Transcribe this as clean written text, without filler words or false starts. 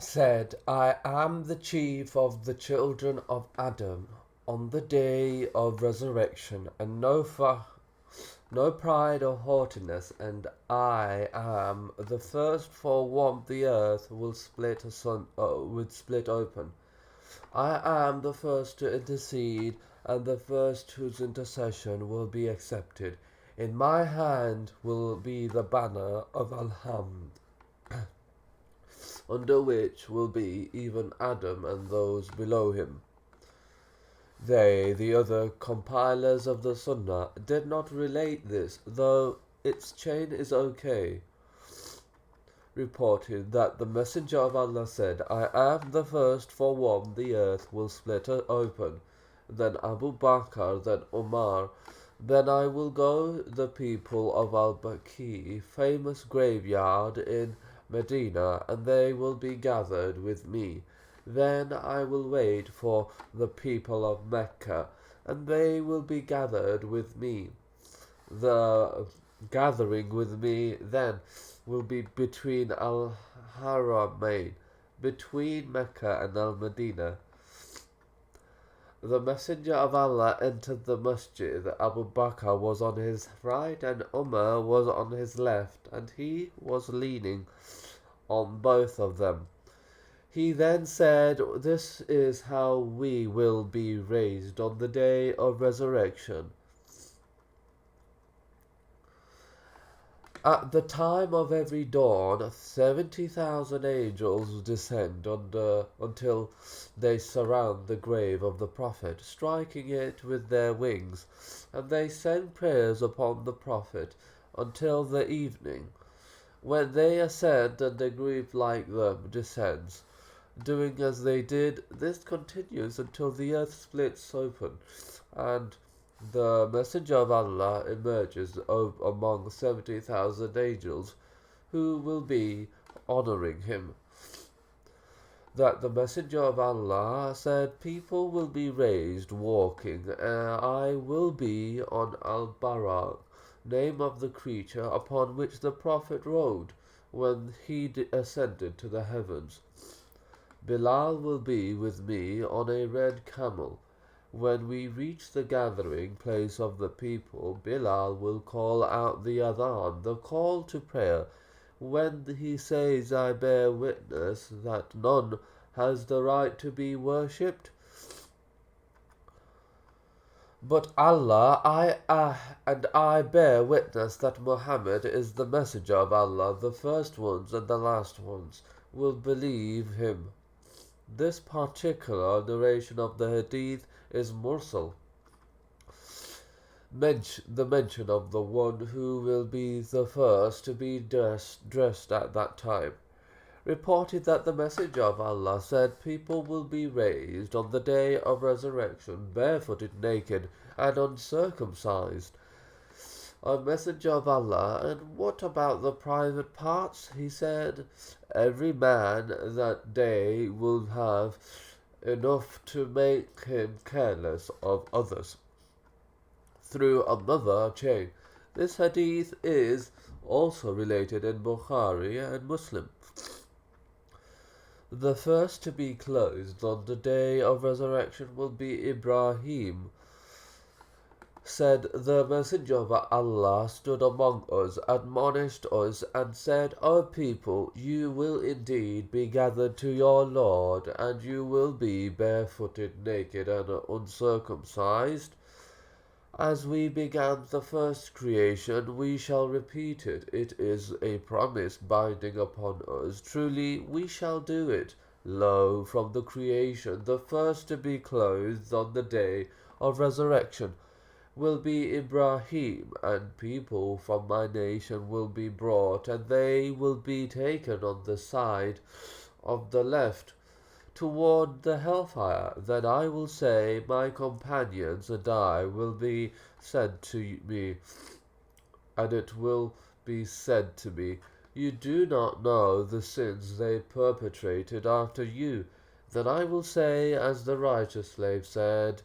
said, I am the chief of the children of Adam on the day of resurrection, and no pride or haughtiness, and I am the first for whom the earth will split open. I am the first to intercede, and the first whose intercession will be accepted. In my hand will be the banner of Alhamd, under which will be even Adam and those below him. They, the other compilers of the Sunnah, did not relate this, though its chain is okay. Reported that the Messenger of Allah said, I am the first for whom the earth will split open, then Abu Bakr, then Umar, then I will go the people of Al-Baqi, famous graveyard in Medina, and they will be gathered with me. Then I will wait for the people of Mecca, and they will be gathered with me. The gathering with me then will be between Al-Haramain, between Mecca and Al-Madinah. The Messenger of Allah entered the masjid. Abu Bakr was on his right and Umar was on his left, and he was leaning on both of them. He then said, This is how we will be raised on the day of resurrection. At the time of every dawn, 70,000 angels descend until they surround the grave of the Prophet, striking it with their wings, and they send prayers upon the Prophet until the evening, when they ascend and a group like them descends. Doing as they did, this continues until the earth splits open, and the Messenger of Allah emerges among 70,000 angels who will be honoring him. That the Messenger of Allah said, People will be raised walking, I will be on Al-Barak, name of the creature upon which the Prophet rode when he ascended to the heavens. Bilal will be with me on a red camel. When we reach the gathering place of the people, Bilal will call out the adhan, the call to prayer. When he says, I bear witness that none has the right to be worshipped but Allah, and I bear witness that Muhammad is the messenger of Allah, the first ones and the last ones will believe him. This particular narration of the Hadith is mursal, the mention of the one who will be the first to be dressed at that time. Reported that the Messenger of Allah said, People will be raised on the day of resurrection, barefooted, naked, and uncircumcised. O Messenger of Allah, and what about the private parts? He said, Every man that day will have enough to make him careless of others through another chain. This hadith is also related in Bukhari and Muslim. The first to be clothed on the day of resurrection will be Ibrahim. Said the Messenger of Allah stood among us, admonished us, and said, O people, you will indeed be gathered to your Lord, and you will be barefooted, naked, and uncircumcised. As we began the first creation, we shall repeat it. It is a promise binding upon us. Truly, we shall do it. Lo, from the creation, the first to be clothed on the day of resurrection will be Ibrahim, and people from my nation will be brought, and they will be taken on the side of the left toward the hellfire. Then I will say, My companions and I will be said to me, and it will be said to me, You do not know the sins they perpetrated after you. Then I will say, as the righteous slave said,